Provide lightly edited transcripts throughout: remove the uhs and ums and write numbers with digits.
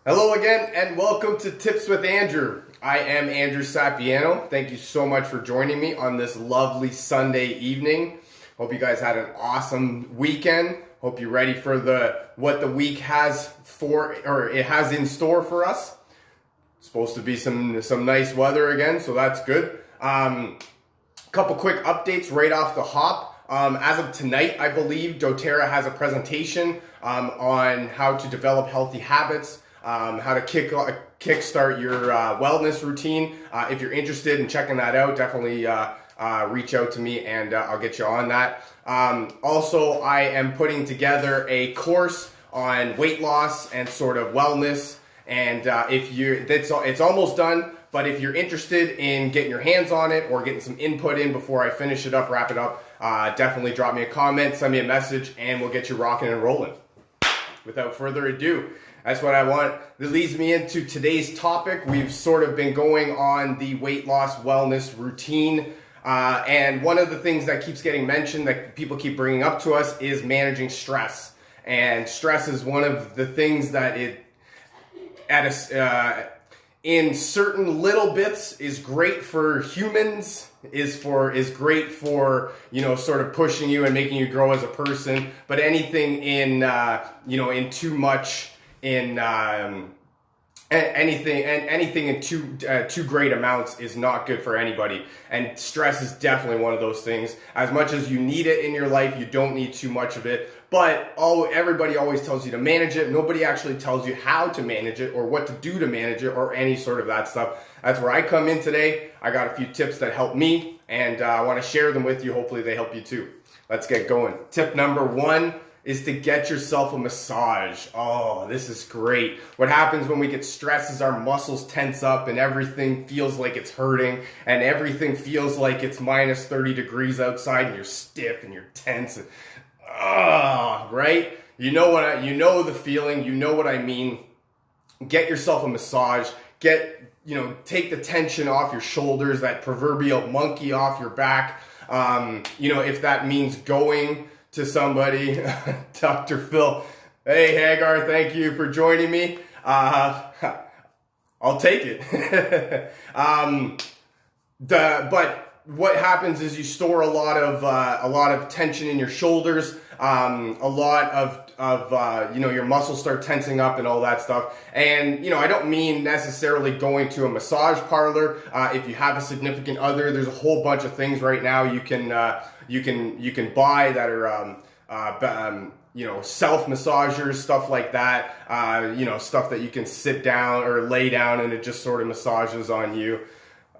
Hello again and welcome to Tips with Andrew. I am Andrew Sapiano. Thank you so much for joining me on this lovely Sunday evening. Hope you guys had an awesome weekend. Hope you're ready for what the week has in store for us. It's supposed to be some nice weather again, so that's good. Couple quick updates right off the hop. As of tonight, I believe doTERRA has a presentation on how to develop healthy habits. How to kickstart your wellness routine. If you're interested in checking that out, definitely reach out to me and I'll get you on that. Also, I am putting together a course on weight loss and sort of wellness. And it's almost done. But if you're interested in getting your hands on it or getting some input in before I finish it up, wrap it up, definitely drop me a comment, send me a message, and we'll get you rocking and rolling. Without further ado, that's what I want. That leads me into today's topic. We've sort of been going on the weight loss wellness routine. And one of the things that keeps getting mentioned that people keep bringing up to us is managing stress. And stress is one of the things that in certain little bits is great for humans, is great for, sort of pushing you and making you grow as a person. But anything in too much, anything in too great amounts is not good for anybody. And stress is definitely one of those things. As much as you need it in your life, you don't need too much of it. But everybody always tells you to manage it. Nobody actually tells you how to manage it or what to do to manage it or any sort of that stuff. That's where I come in today. I got a few tips that help me, and I want to share them with you. Hopefully they help you too. Let's get going. Tip number 1 is to get yourself a massage. Oh, this is great. What happens when we get stressed is our muscles tense up and everything feels like it's hurting and everything feels like it's minus 30 degrees outside and you're stiff and you're tense. Right? You know the feeling, you know what I mean. Get yourself a massage. Take the tension off your shoulders, that proverbial monkey off your back. If that means going to somebody, Dr. Phil, hey Hagar, thank you for joining me. I'll take it. But what happens is you store a lot of tension in your shoulders. A lot of your muscles start tensing up and all that stuff. And I don't mean necessarily going to a massage parlor. If you have a significant other, there's a whole bunch of things right now you can buy that are self massagers, stuff like that. Stuff that you can sit down or lay down and it just sort of massages on you.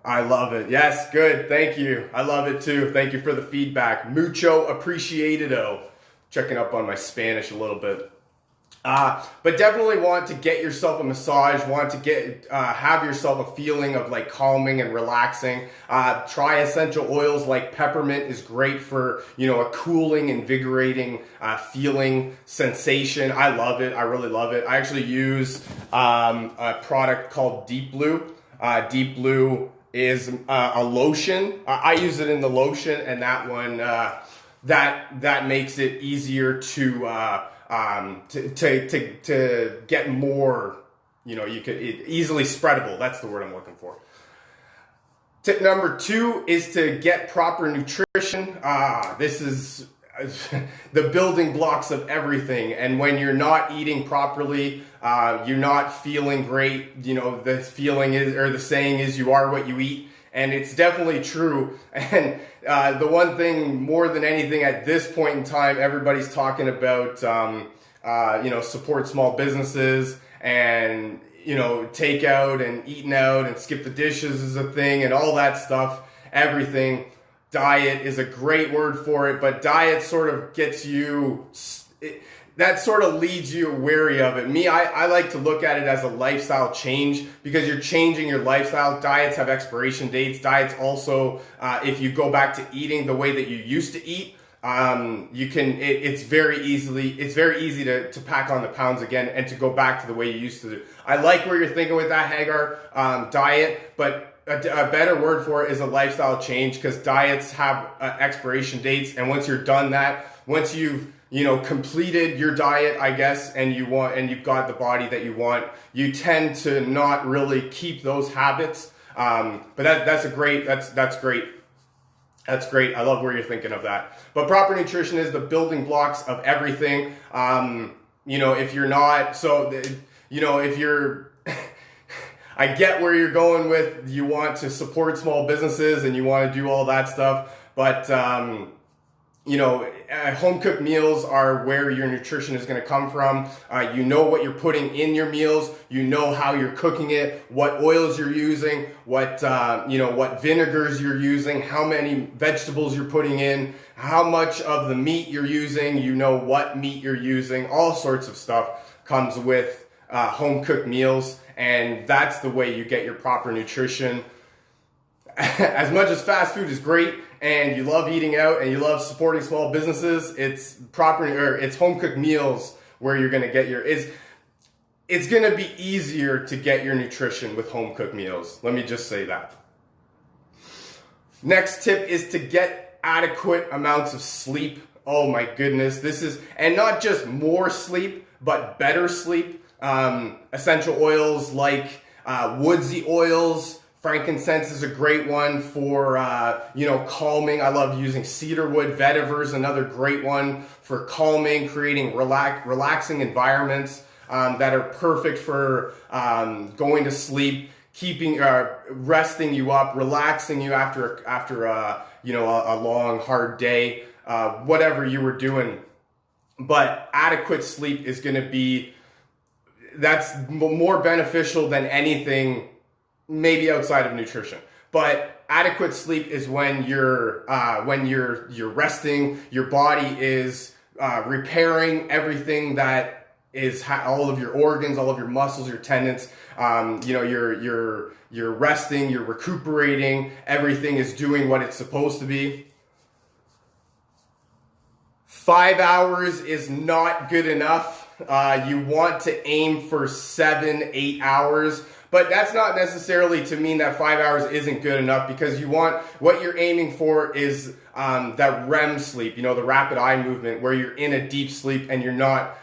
I love it. Yes, good. Thank you. I love it too. Thank you for the feedback. Mucho appreciado. Checking up on my Spanish a little bit. But definitely want to get yourself a massage, want to have yourself a feeling of like calming and relaxing. Try essential oils like peppermint is great for, a cooling, invigorating feeling, sensation. I love it. I really love it. I actually use a product called Deep Blue. Deep Blue is a lotion. I use it in the lotion, and that one that makes it easier to get more. Easily spreadable. That's the word I'm looking for. Tip number 2 is to get proper nutrition. This is the building blocks of everything. And when you're not eating properly, you're not feeling great. The feeling is, or the saying is, you are what you eat. And it's definitely true. And the one thing more than anything at this point in time, everybody's talking about, support small businesses and, take out and eating out and skip the dishes is a thing and all that stuff, everything. Diet is a great word for it, but diet sort of gets you, that sort of leads you wary of it. I like to look at it as a lifestyle change because you're changing your lifestyle. Diets have expiration dates. Diets also, if you go back to eating the way that you used to eat, it's very easy to pack on the pounds again and to go back to the way you used to do. I like where you're thinking with that, Hagar, diet, but a better word for it is a lifestyle change because diets have expiration dates. And once you're done that, once you've completed your diet, I guess, and you've got the body that you want, you tend to not really keep those habits. But that's great. That's great. I love where you're thinking of that. But proper nutrition is the building blocks of everything. If you're not, if you're, I get where you're going with, you want to support small businesses and you want to do all that stuff, but home cooked meals are where your nutrition is going to come from. You know what you're putting in your meals. You know how you're cooking it, what oils you're using, what vinegars you're using, how many vegetables you're putting in, how much of the meat you're using. You know what meat you're using. All sorts of stuff comes with home cooked meals, and that's the way you get your proper nutrition. As much as fast food is great, and you love eating out and you love supporting small businesses, it's home cooked meals where you're going to get it's going to be easier to get your nutrition with home cooked meals. Let me just say that. Next tip is to get adequate amounts of sleep. Oh my goodness, and not just more sleep, but better sleep. Essential oils like woodsy oils. Frankincense is a great one for, calming. I love using cedarwood. Vetiver is another great one for calming, creating relaxing environments that are perfect for going to sleep, resting you up, relaxing you after a long, hard day, whatever you were doing. But adequate sleep is going to be, that's more beneficial than anything maybe outside of nutrition. But adequate sleep is when you're resting, your body is repairing everything that is all of your organs, all of your muscles, your tendons. You're resting, you're recuperating, everything is doing what it's supposed to be. 5 hours is not good enough. You want to aim for 7-8 hours. But that's not necessarily to mean that 5 hours isn't good enough, because what you're aiming for is that REM sleep, the rapid eye movement, where you're in a deep sleep and you're not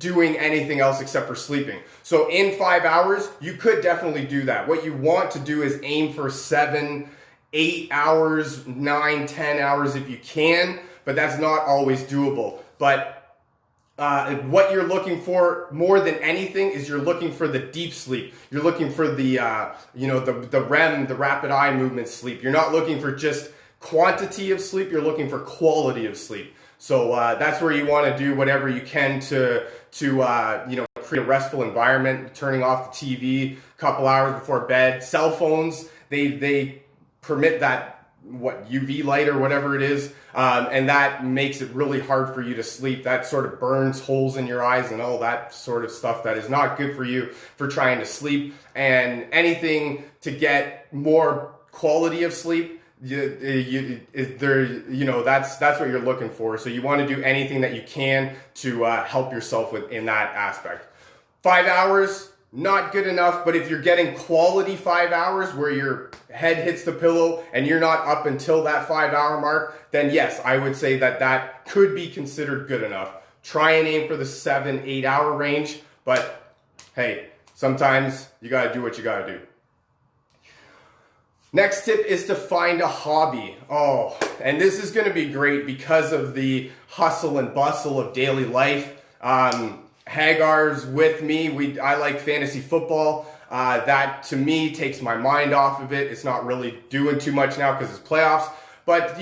doing anything else except for sleeping. So in 5 hours, you could definitely do that. What you want to do is aim for 7-8 hours, 9-10 hours if you can, but that's not always doable. But what you're looking for more than anything is you're looking for the deep sleep. You're looking for the REM, the rapid eye movement sleep. You're not looking for just quantity of sleep. You're looking for quality of sleep. So that's where you want to do whatever you can to create a restful environment. Turning off the TV a couple hours before bed. Cell phones, they permit that UV light or whatever it is, and that makes it really hard for you to sleep. That sort of burns holes in your eyes and all that sort of stuff that is not good for you for trying to sleep. And anything to get more quality of sleep, that's what you're looking for. So you want to do anything that you can to help yourself in that aspect. 5 hours, not good enough, but if you're getting quality 5 hours where your head hits the pillow and you're not up until that 5 hour mark, then yes, I would say that could be considered good enough. Try and aim for the 7-8 hour range, but hey, sometimes you gotta do what you gotta do. Next tip is to find a hobby. Oh, and this is gonna be great because of the hustle and bustle of daily life. Hagar's with me. I like fantasy football. That to me takes my mind off of it. It's not really doing too much now because it's playoffs. But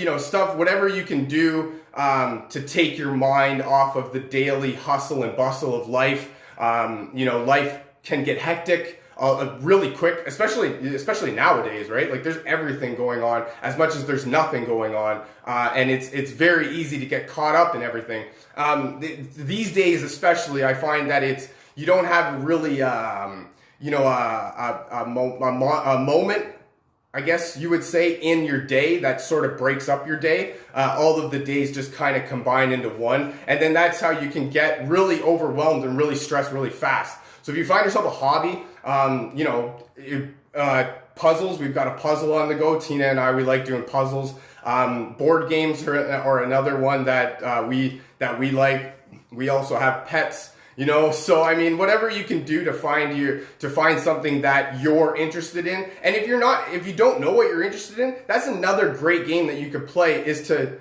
whatever you can do to take your mind off of the daily hustle and bustle of life. Life can get hectic really quick, especially nowadays, right? Like there's everything going on as much as there's nothing going on, and it's very easy to get caught up in everything. These days, especially, I find that you don't have really a moment, I guess you would say, in your day that sort of breaks up your day. All of the days just kind of combine into one, and then that's how you can get really overwhelmed and really stressed really fast. So if you find yourself a hobby, puzzles, we've got a puzzle on the go. Tina and I, we like doing puzzles. Board games are another one that we like. We also have pets. So I mean, whatever you can do to find something that you're interested in. And if you don't know what you're interested in, that's another great game that you could play, is to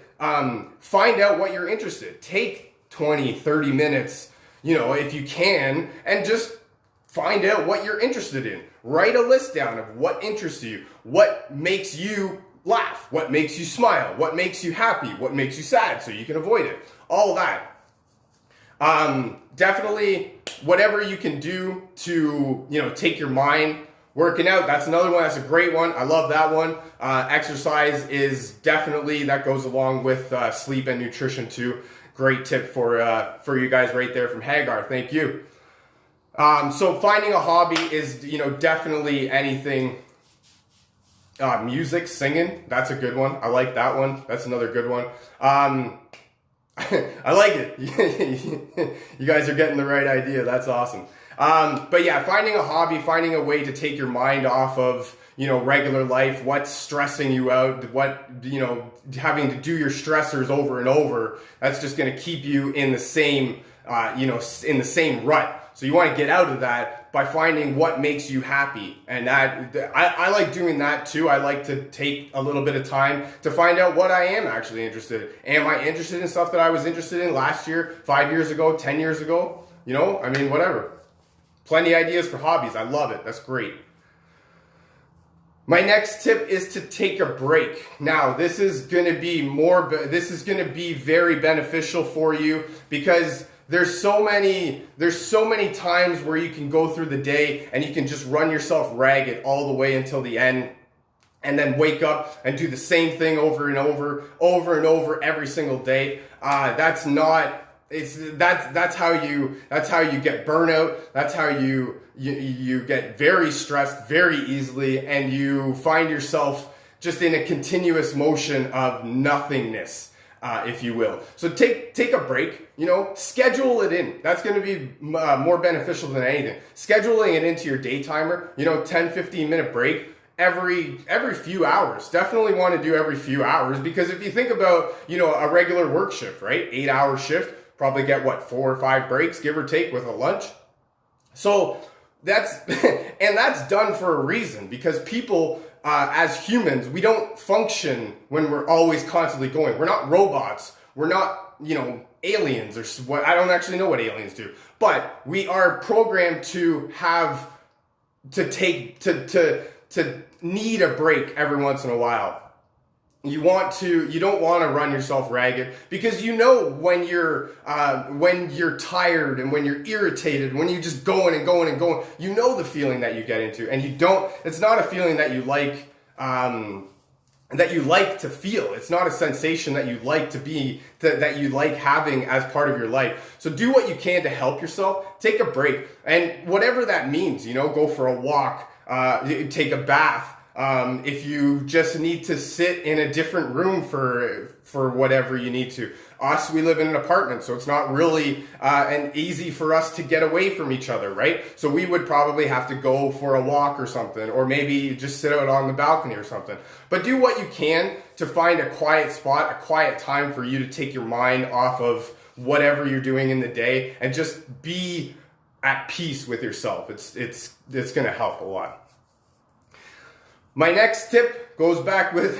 find out what you're interested in. Take 20, 30 minutes, if you can, and just find out what you're interested in. Write a list down of what interests you, what makes you laugh, what makes you smile, what makes you happy, what makes you sad, so you can avoid it. All that. Definitely whatever you can do to, take your mind. Working out, that's another one. That's a great one. I love that one. Exercise is definitely, that goes along with sleep and nutrition too. Great tip for you guys right there from Hagar. Thank you. So finding a hobby is, definitely anything. Music, singing, that's a good one. I like that one. That's another good one. I like it. You guys are getting the right idea. That's awesome. But yeah, finding a hobby, finding a way to take your mind off of, regular life, what's stressing you out, what, having to do your stressors over and over, that's just going to keep you in the same, in the same rut. So you want to get out of that by finding what makes you happy. And I like doing that too. I like to take a little bit of time to find out what I am actually interested in. Am I interested in stuff that I was interested in last year, 5 years ago, 10 years ago? Whatever. Plenty of ideas for hobbies. I love it. That's great. My next tip is to take a break. Now, this is going to be very beneficial for you, because there's so many times where you can go through the day and you can just run yourself ragged all the way until the end, and then wake up and do the same thing over and over every single day. That's how you get burnout. That's how you get very stressed very easily, and you find yourself just in a continuous motion of nothingness. If you will. So take a break, schedule it in. That's going to be more beneficial than anything. Scheduling it into your day timer, 10, 15 minute break every few hours. Definitely want to do every few hours, because if you think about, a regular work shift, right? 8-hour shift, probably get 4 or 5 breaks, give or take, with a lunch. So that's done for a reason, because people, as humans, we don't function when we're always constantly going. We're not robots. We're not, aliens, or what. I don't actually know what aliens do, but we are programmed to need a break every once in a while. You don't want to run yourself ragged, because when you're tired and when you're irritated, when you're just going and going and going, the feeling that you get into, and it's not a feeling that you like, to feel. It's not a sensation that you like that you like having as part of your life. So do what you can to help yourself. Take a break, and whatever that means, go for a walk, take a bath. If you just need to sit in a different room for whatever you need to. We live in an apartment, so it's not really easy for us to get away from each other, right? So we would probably have to go for a walk or something, or maybe just sit out on the balcony or something. But do what you can to find a quiet spot, a quiet time for you to take your mind off of whatever you're doing in the day, and just be at peace with yourself. It's going to help a lot. My next tip goes back with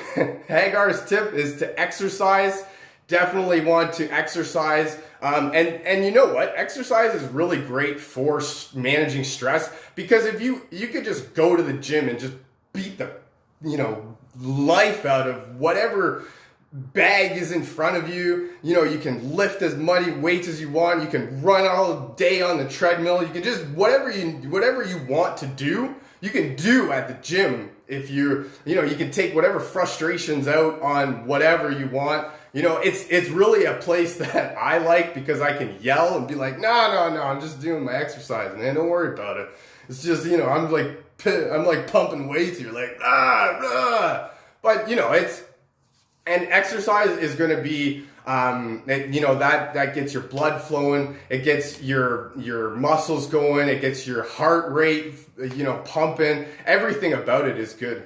Hagar's tip, is to exercise. Definitely want to exercise. And you know what? Exercise is really great for managing stress, because if you could just go to the gym and just beat the, life out of whatever bag is in front of you. You can lift as many weights as you want. You can run all day on the treadmill. You can just, whatever you want to do, you can do at the gym. If you can take whatever frustrations out on whatever you want. It's really a place that I like, because I can yell and be like, no, I'm just doing my exercise, man. Don't worry about it. It's just, I'm like pumping weights. You're like, but and exercise is going to be, that gets your blood flowing. It gets your muscles going. It gets your heart rate, pumping. Everything about it is good.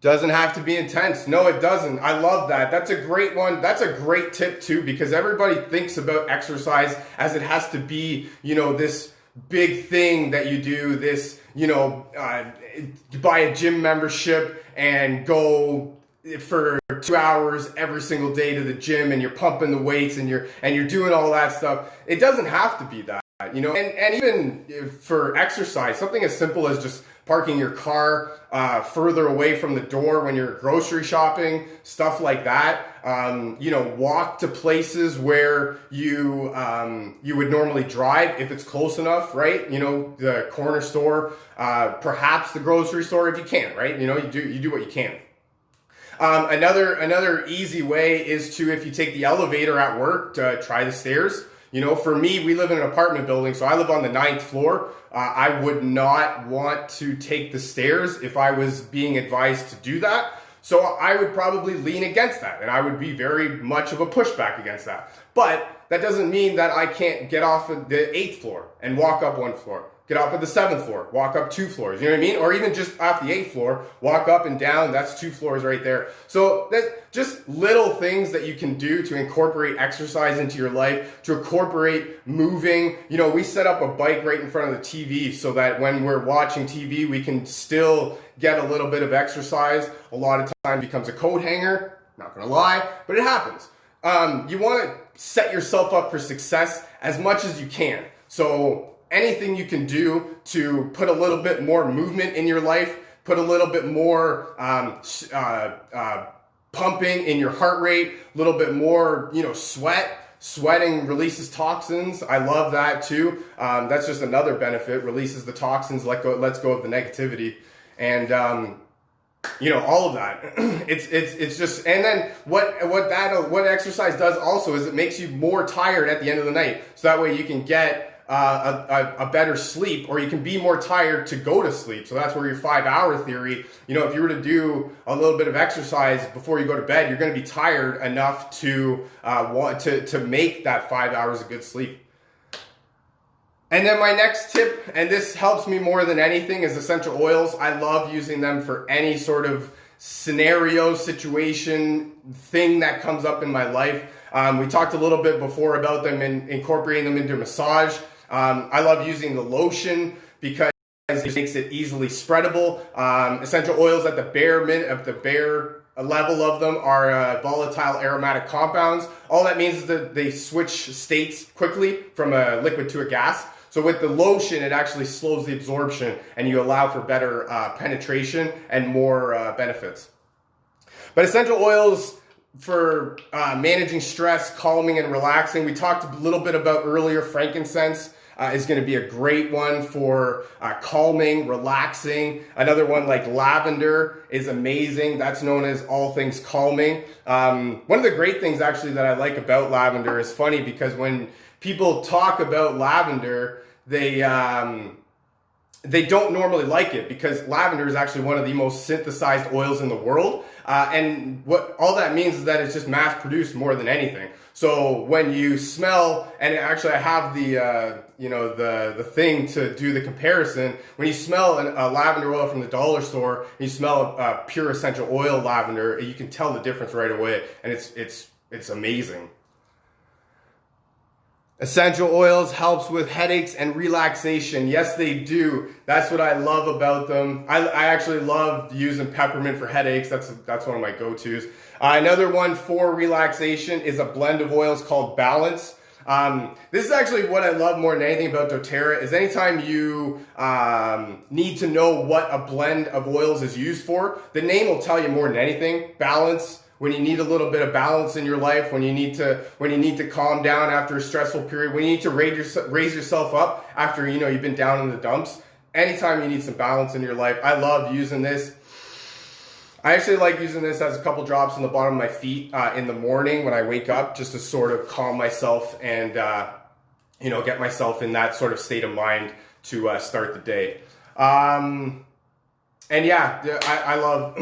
Doesn't have to be intense. No, it doesn't. I love that. That's a great one. That's a great tip too, because everybody thinks about exercise as it has to be, this big thing that you do, this, buy a gym membership and go for 2 hours every single day to the gym, and you're pumping the weights and you're doing all that stuff. It doesn't have to be that, and even for exercise, something as simple as just parking your car further away from the door when you're grocery shopping, stuff like that. Walk to places where you would normally drive if it's close enough, right? The corner store, perhaps the grocery store if you can, right? You do what you can. Another easy way is to, if you take the elevator at work, to try the stairs. For me, we live in an apartment building, so I live on the 9th floor. I would not want to take the stairs if I was being advised to do that. So I would probably lean against that, and I would be very much of a pushback against that. But that doesn't mean that I can't get off of the 8th floor and walk up 1 floor. Get off of the 7th floor, walk up 2 floors, you know what I mean? Or even just off the 8th floor, walk up and down, that's 2 floors right there. So that's just little things that you can do to incorporate exercise into your life, to incorporate moving. We set up a bike right in front of the TV so that when we're watching TV, we can still get a little bit of exercise. A lot of time it becomes a coat hanger, not gonna lie, but it happens. You wanna set yourself up for success as much as you can. So anything you can do to put a little bit more movement in your life, put a little bit more pumping in your heart rate, a little bit more, sweating releases toxins. I love that too. That's just another benefit, releases the toxins, lets go of the negativity. And, all of that. It's just, and then what exercise does also is it makes you more tired at the end of the night. So that way you can get a better sleep, or you can be more tired to go to sleep. So that's where your 5-hour theory, if you were to do a little bit of exercise before you go to bed, you're going to be tired enough to want to make that 5 hours of good sleep. And then my next tip, and this helps me more than anything, is essential oils. I love using them for any sort of scenario, situation, thing that comes up in my life. We talked a little bit before about them and incorporating them into massage. I love using the lotion because it makes it easily spreadable. Essential oils at the bare level of them are volatile aromatic compounds. All that means is that they switch states quickly from a liquid to a gas. So with the lotion, it actually slows the absorption and you allow for better penetration and more benefits. But essential oils for managing stress, calming and relaxing. We talked a little bit about earlier, frankincense is going to be a great one for calming, relaxing. Another one like lavender is amazing. That's known as all things calming. One of the great things actually that I like about lavender is funny because when people talk about lavender, they don't normally like it because lavender is actually one of the most synthesized oils in the world. And what all that means is that it's just mass produced more than anything. So when you smell, and actually I have the thing to do the comparison, when you smell a lavender oil from the dollar store, and you smell a pure essential oil lavender, you can tell the difference right away, and it's amazing. Essential oils helps with headaches and relaxation. Yes, they do. That's what I love about them. I actually love using peppermint for headaches. That's one of my go-tos. Another one for relaxation is a blend of oils called Balance. This is actually what I love more than anything about doTERRA is anytime you need to know what a blend of oils is used for, the name will tell you more than anything. Balance. When you need a little bit of balance in your life, when you need to calm down after a stressful period, when you need to raise yourself up after you've been down in the dumps, anytime you need some balance in your life, I love using this. I actually like using this as a couple drops on the bottom of my feet in the morning when I wake up, just to sort of calm myself and get myself in that sort of state of mind to start the day. And yeah, I love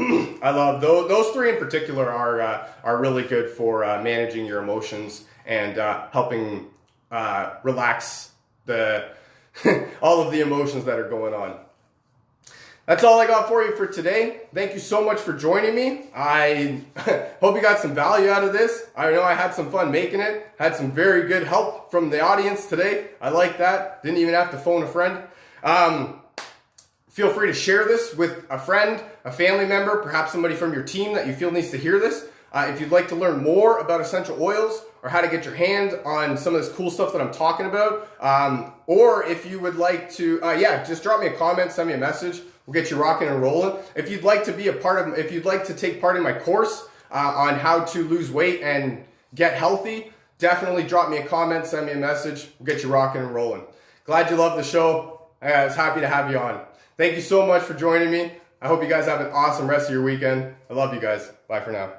those three in particular are really good for managing your emotions and helping relax all of the emotions that are going on. That's all I got for you for today. Thank you so much for joining me. I hope you got some value out of this. I know I had some fun making it. Had some very good help from the audience today. I like that. Didn't even have to phone a friend. Feel free to share this with a friend, a family member, perhaps somebody from your team that you feel needs to hear this. If you'd like to learn more about essential oils or how to get your hand on some of this cool stuff that I'm talking about, or if you would like to, just drop me a comment, send me a message. We'll get you rocking and rolling. If you'd like to be if you'd like to take part in my course on how to lose weight and get healthy, definitely drop me a comment, send me a message. We'll get you rocking and rolling. Glad you love the show. I was happy to have you on. Thank you so much for joining me. I hope you guys have an awesome rest of your weekend. I love you guys. Bye for now.